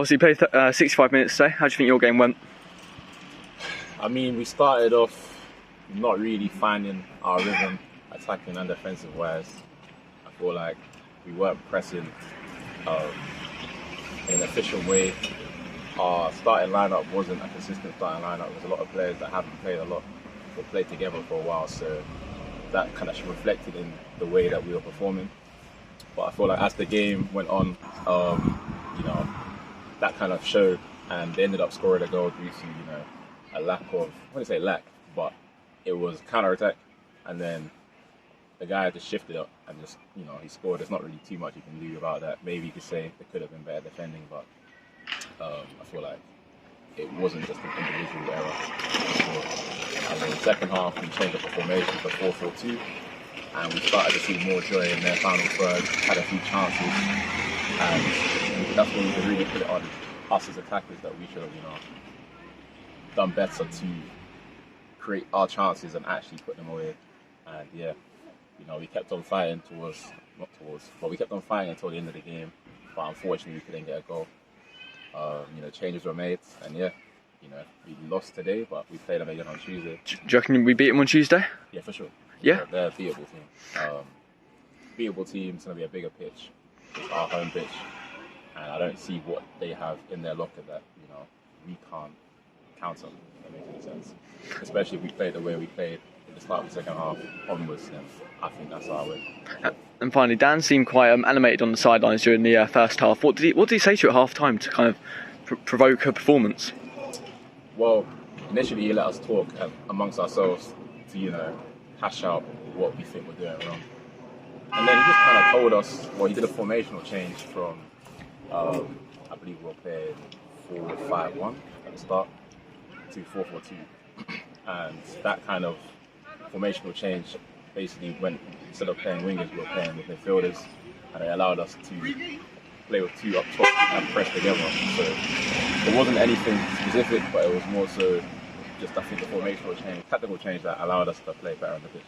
Obviously, you played 65 minutes today. How do you think your game went? I mean, we started off not really finding our rhythm, attacking and defensive wise. I feel like we weren't pressing in an efficient way. Our starting lineup wasn't a consistent starting lineup. There's a lot of players that haven't played a lot or played together for a while, so that kind of reflected in the way that we were performing. But I feel like as the game went on, that kind of showed, and they ended up scoring a goal due to a lack of, I wouldn't say lack, but it was counter-attack, and then the guy just shifted up and just, he scored. There's not really too much you can do about that. Maybe you could say there could have been better defending, but I feel like it wasn't just an individual error. And then the second half, we changed up the formation to 4-4-2, and we started to see more joy in their final third, had a few chances, and that's when we could really put it on us as attackers that we should have, done better to create our chances and actually put them away. And we kept on fighting we kept on fighting until the end of the game, but unfortunately we couldn't get a goal. Changes were made, and we lost today, but we played them again on Tuesday. Do you reckon we beat them on Tuesday? Yeah, for sure. Yeah? They're a beatable team. Beatable team, it's going to be a bigger pitch. It's our home pitch, and I don't see what they have in their locker that, we can't counter, if that makes any sense. Especially if we played the way we played at the start of the second half onwards, then I think that's our way. And finally, Dan seemed quite animated on the sidelines during the first half. What did he say to you at half time to kind of provoke a performance? Well, initially he let us talk amongst ourselves to, hash out what we think we're doing wrong. And then he just kind of told us, he did a formational change from, I believe we were playing 4-5-1 at the start to 4-4-2. And that kind of formational change basically went, instead of playing wingers, we were playing with midfielders, and it allowed us to play with two up top and press together. So it wasn't anything specific, but it was more so just, I think, the formational change, tactical change that allowed us to play better on the pitch.